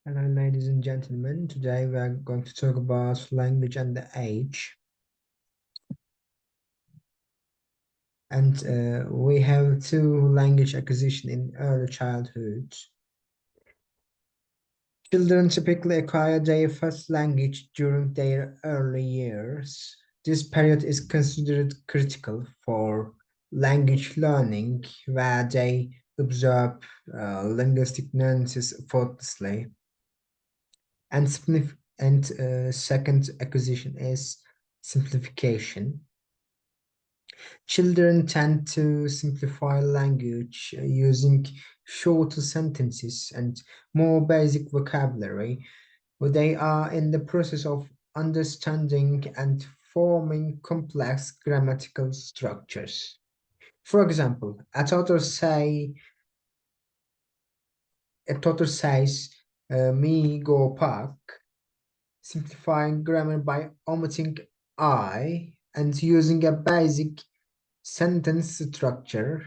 Hello, ladies and gentlemen. Today we are going to talk about language and the age. And we have two language acquisition in early childhood. Children typically acquire their first language during their early years. This period is considered critical for language learning, where they observe linguistic nuances effortlessly. And second acquisition is simplification. Children tend to simplify language using shorter sentences and more basic vocabulary. But they are in the process of understanding and forming complex grammatical structures. For example, a toddler says, "Me go park," simplifying grammar by omitting I and using a basic sentence structure.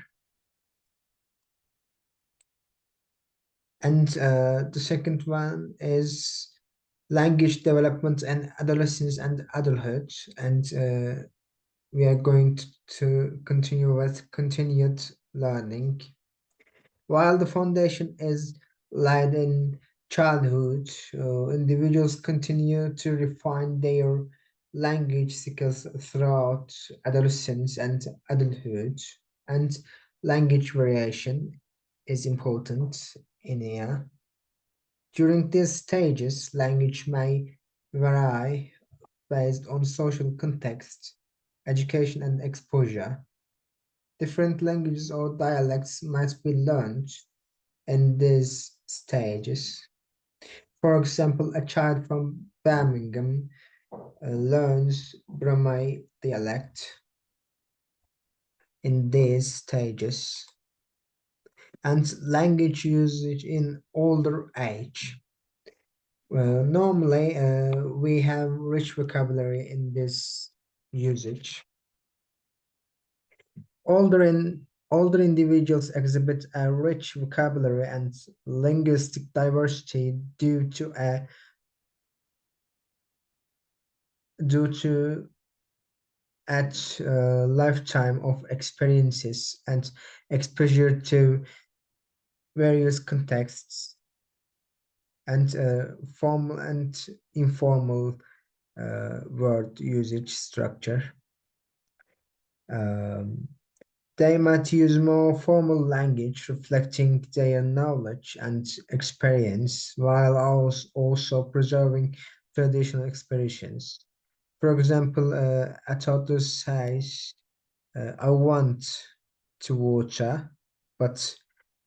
And the second one is language development and adolescence and adulthood. And we are going to continue with continued learning. While the foundation is laid in childhood, individuals continue to refine their language skills throughout adolescence and adulthood, and language variation is important in here. During these stages, language may vary based on social context, education, and exposure. Different languages or dialects might be learned in these stages. For example, a child from Birmingham learns Brahmi dialect in these stages, and language usage in older age. Normally, we have rich vocabulary in this usage. Older individuals exhibit a rich vocabulary and linguistic diversity due to a lifetime of experiences and exposure to various contexts and formal and informal word usage structure. Um, they might use more formal language reflecting their knowledge and experience while also preserving traditional expressions. For example, a toddler says, "I want to water," but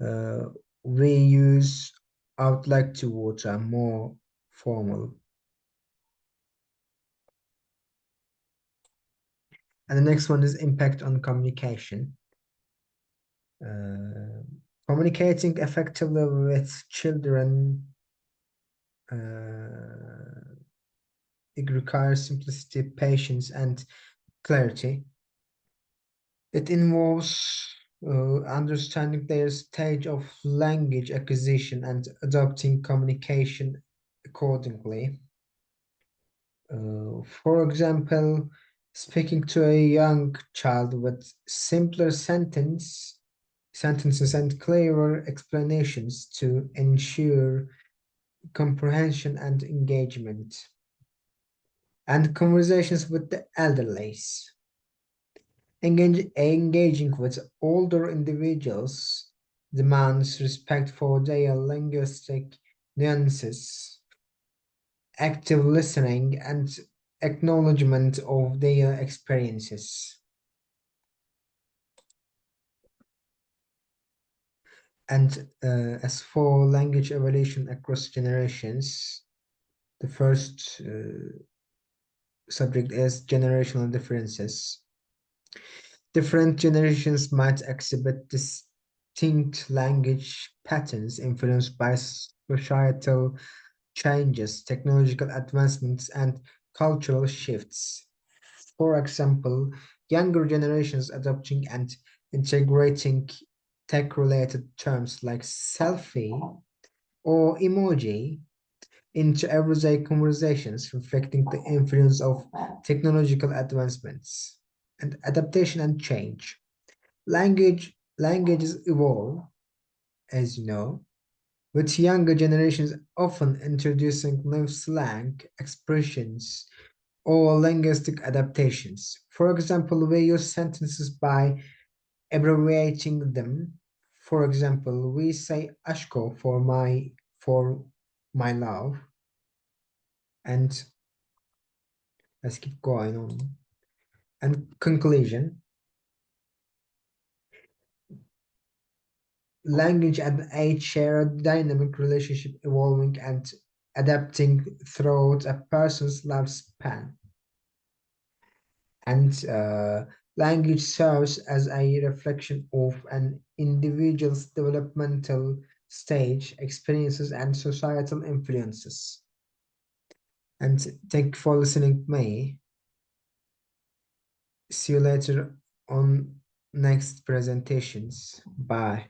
uh, we use "I would like to water" more formal. And the next one is impact on communication. Uh, Communicating effectively with children, it requires simplicity, patience, and clarity. It involves understanding their stage of language acquisition and adopting communication accordingly. For example, speaking to a young child with simpler sentences and clearer explanations to ensure comprehension and engagement. And conversations with the elderly. Engaging with older individuals demands respect for their linguistic nuances, active listening, and acknowledgement of their experiences. And as for language evolution across generations, the first subject is generational differences. Different generations might exhibit distinct language patterns influenced by societal changes, technological advancements, and cultural shifts. For example, younger generations adopting and integrating tech related terms like selfie or emoji into everyday conversations, reflecting the influence of technological advancements and adaptation and change. Languages evolve, as you know, with younger generations often introducing new slang, expressions, or linguistic adaptations. For example, we use sentences by abbreviating them. For example, we say ashko for my love, and let's keep going on. And conclusion, language and age share a dynamic relationship, evolving and adapting throughout a person's lifespan. And language serves as a reflection of an individual's developmental stage, experiences, and societal influences. And thank you for listening to me. See you later on next presentations. Bye.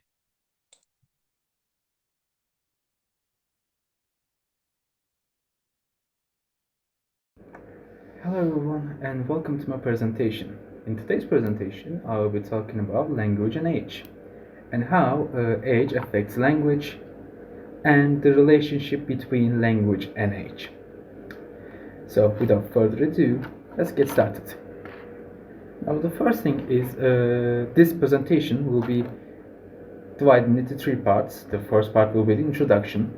Hello everyone and welcome to my presentation. In today's presentation I will be talking about language and age and how age affects language and the relationship between language and age. So without further ado, let's get started. Now the first thing is this presentation will be divided into three parts. The first part will be the introduction.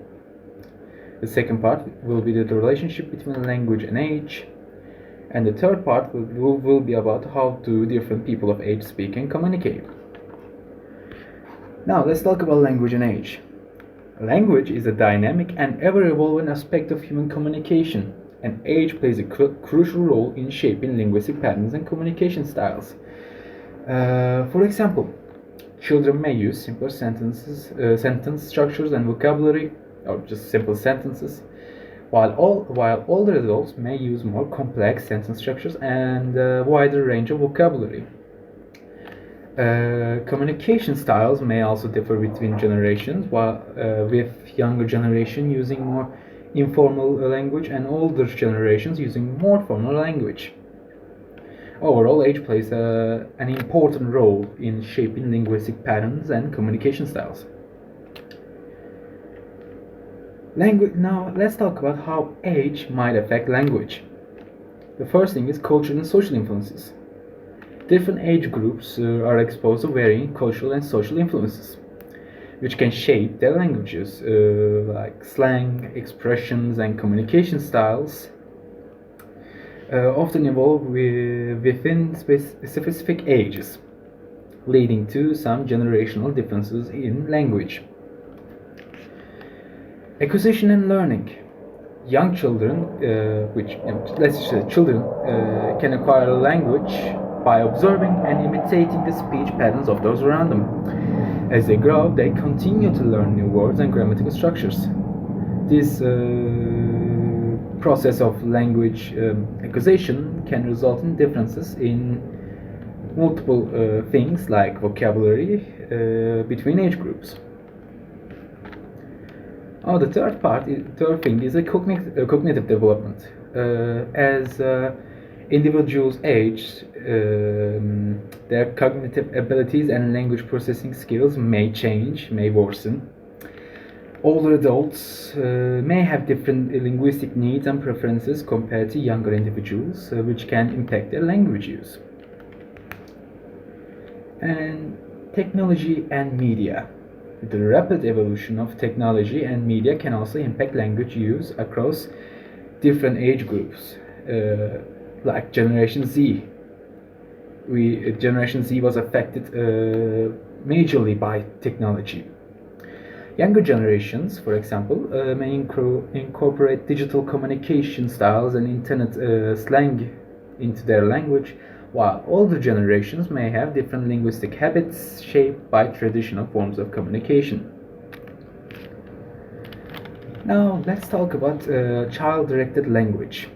The second part will be the relationship between language and age. And the third part will be about how do different people of age speak and communicate. Now let's talk about language and age. Language is a dynamic and ever-evolving aspect of human communication, and age plays a crucial role in shaping linguistic patterns and communication styles. For example, children may use simple sentence structures and vocabulary, or just simple sentences, while older adults may use more complex sentence structures and a wider range of vocabulary. Communication styles may also differ between generations, with younger generation using more informal language and older generations using more formal language. Overall, age plays an important role in shaping linguistic patterns and communication styles. Now, let's talk about how age might affect language. The first thing is cultural and social influences. Different age groups are exposed to varying cultural and social influences, which can shape their languages, like slang, expressions, and communication styles. Often evolve within specific ages, leading to some generational differences in language. Acquisition and learning. Young children, let's say children, can acquire a language by observing and imitating the speech patterns of those around them. As they grow, they continue to learn new words and grammatical structures. This process of language acquisition can result in differences in multiple things like vocabulary between age groups. The third thing is a cognitive development. As individuals age, their cognitive abilities and language processing skills may change, may worsen. Older adults may have different linguistic needs and preferences compared to younger individuals, which can impact their language use. And technology and media. The rapid evolution of technology and media can also impact language use across different age groups, like Generation Z. Generation Z was affected majorly by technology. Younger generations, for example, may incorporate digital communication styles and internet slang into their language, while older generations may have different linguistic habits shaped by traditional forms of communication. Now, let's talk about child-directed language.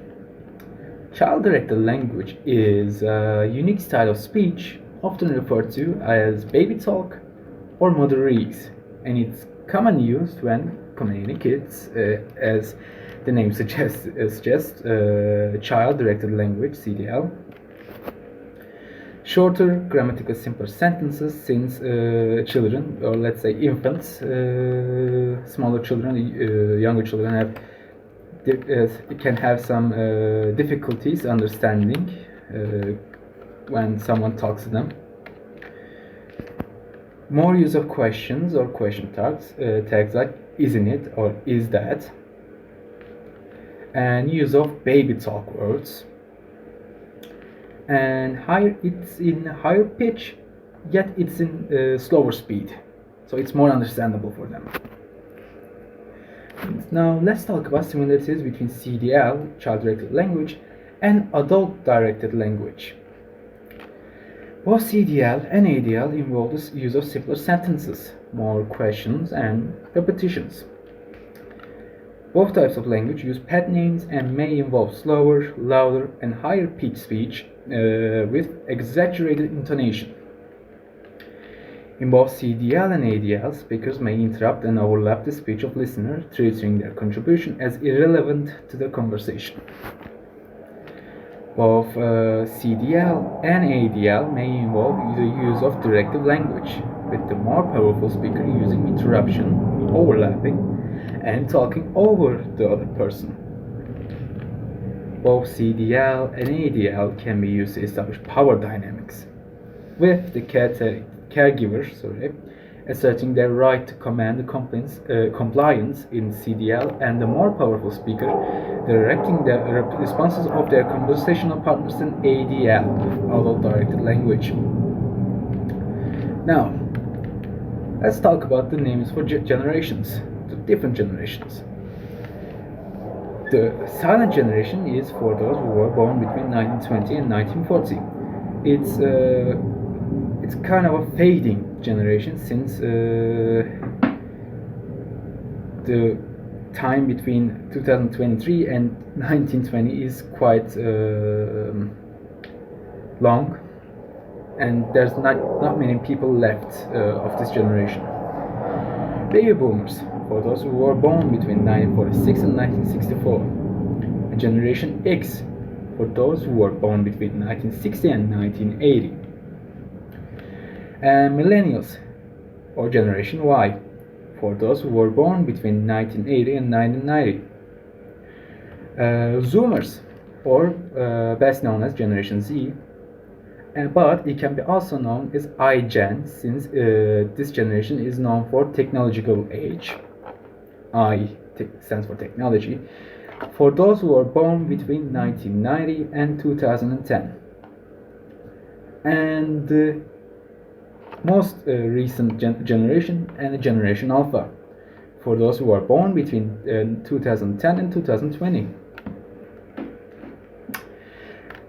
Child-directed language is a unique style of speech, often referred to as baby talk or motherese, and it's commonly used when communicates as The name suggests child-directed language (CDL). Shorter, grammatically simpler sentences, since children, or let's say infants, smaller children, younger children can have some difficulties understanding when someone talks to them. More use of questions or question tags like "isn't it" or "is that," and use of baby talk words. And it's in higher pitch, yet it's in slower speed, so it's more understandable for them. Now let's talk about similarities between CDL, child-directed language, and adult-directed language. Both CDL and ADL involve the use of simpler sentences, more questions, and repetitions. Both types of language use pet names and may involve slower, louder, and higher pitched speech with exaggerated intonation. In both CDL and ADL, speakers may interrupt and overlap the speech of listener, treating their contribution as irrelevant to the conversation. Both CDL and ADL may involve the use of directive language, with the more powerful speaker using interruption, overlapping, and talking over the other person. Both CDL and ADL can be used to establish power dynamics, with the caregiver asserting their right to command the compliance in CDL, and the more powerful speaker directing the responses of their conversational partners in ADL, adult-directed language. Now, let's talk about the names for generations, the different generations. The silent generation is for those who were born between 1920 and 1940. It's kind of a fading generation, since the time between 2023 and 1920 is quite long, and there's not many people left of this generation. Baby boomers, for those who were born between 1946 and 1964. And Generation X, for those who were born between 1960 and 1980. And millennials, or Generation Y, for those who were born between 1980 and 1990. Zoomers, or best known as Generation Z, but it can be also known as iGen, since this generation is known for technological age. I stands for technology, for those who were born between 1990 and 2010. And the most recent generation, and Generation Alpha, for those who were born between 2010 and 2020.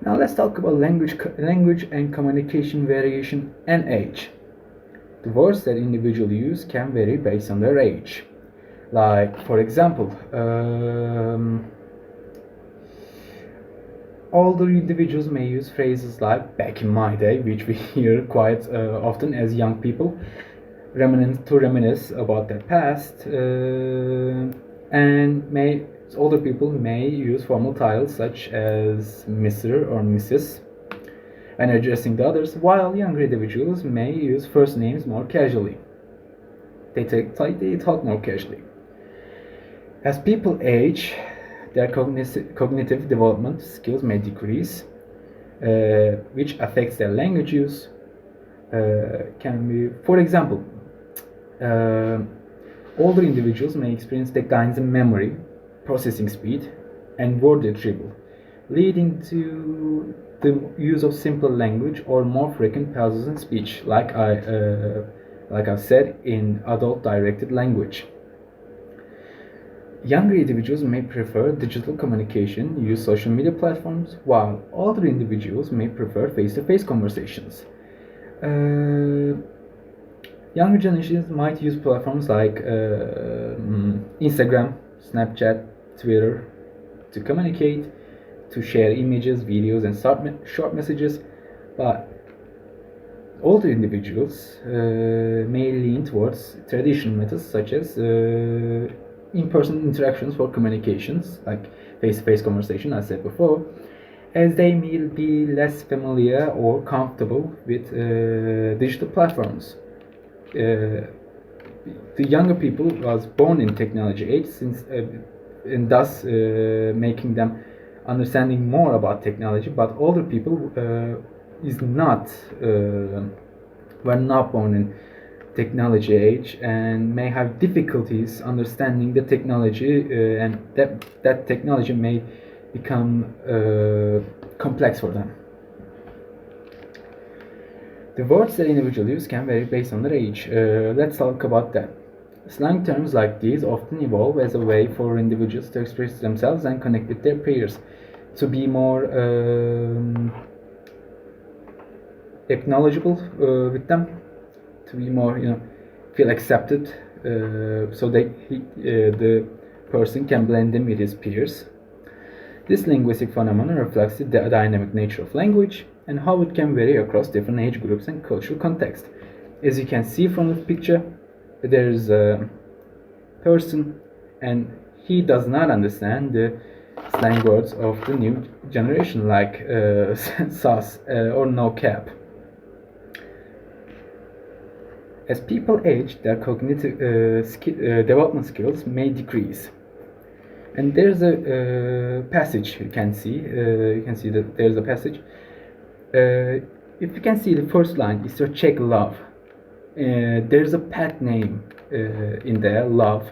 Now let's talk about language and communication variation and age. The words that individuals use can vary based on their age. Like, for example, older individuals may use phrases like "back in my day," which we hear quite often as young people, reminisce about their past, and older people may use formal titles such as Mr. or Mrs. when addressing the others, while younger individuals may use first names more casually. They talk more casually. As people age, their cognitive development skills may decrease, which affects their language use. Can be, for example, older individuals may experience declines in memory, processing speed, and word retrieval, leading to the use of simpler language or more frequent pauses in speech, like I've said, in adult-directed language. Younger individuals may prefer digital communication, use social media platforms, while older individuals may prefer face-to-face conversations. Younger generations might use platforms like Instagram, Snapchat, Twitter to communicate, to share images, videos, and short messages, but older individuals may lean towards traditional methods such as in-person interactions for communications, like face-to-face conversation, as I said before, as they may be less familiar or comfortable with digital platforms. The younger people was born in technology age, since and thus making them understanding more about technology, but older people is not were not born in technology age and may have difficulties understanding the technology, and that technology may become complex for them. The words that individuals use can vary based on their age. Let's talk about that. Slang terms like these often evolve as a way for individuals to express themselves and connect with their peers, to be more acknowledgeable with them, to be more, feel accepted, so the person can blend in with his peers. This linguistic phenomenon reflects the dynamic nature of language and how it can vary across different age groups and cultural contexts. As you can see from the picture, there's a person and he does not understand the slang words of the new generation, like sus or no cap. As people age, their cognitive development skills may decrease. And there's a passage you can see. You can see that there's a passage. If you can see the first line is to check love. There's a pet name in there, love,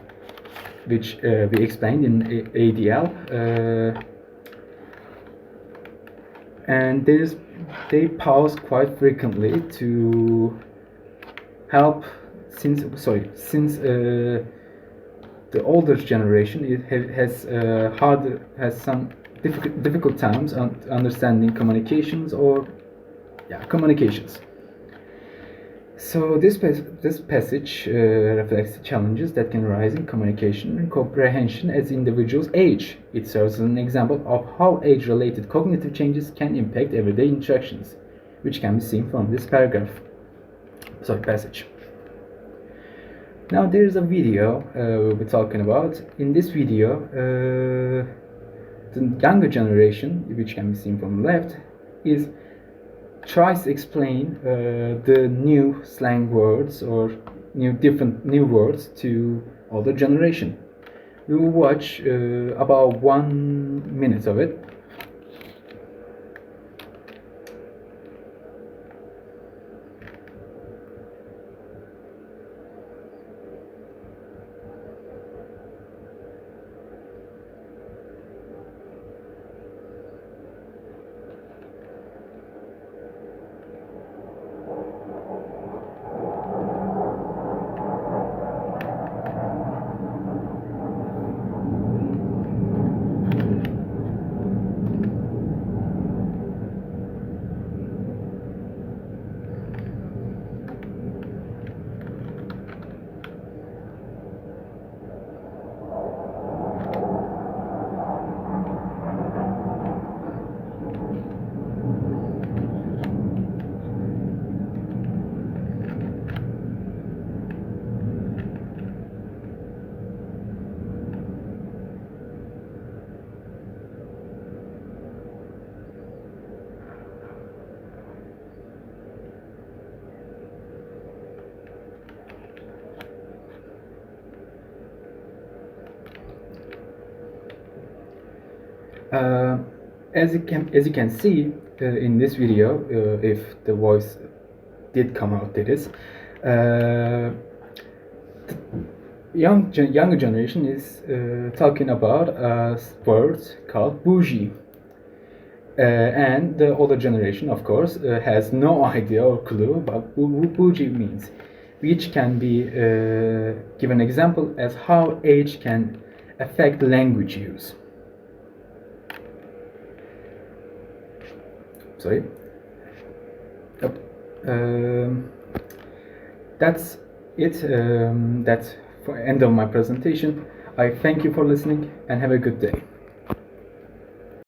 which we explained in ADL. And they pause quite frequently to help, since the older generation has some difficult times on understanding communications communications. So this passage reflects the challenges that can arise in communication and comprehension as individuals age. It serves as an example of how age-related cognitive changes can impact everyday interactions, which can be seen from this passage. Now there is a video we'll be talking about. In this video, the younger generation, which can be seen from the left, tries to explain the new slang words or new words to older generation. We will watch about 1 minute of it. As you can see in this video, if the voice did come out, that is, the younger generation is talking about a word called bougie, and the older generation, of course, has no idea or clue about what bougie means, which can be give an example as how age can affect language use. Sorry. That's it. That's for end of my presentation. I thank you for listening and have a good day.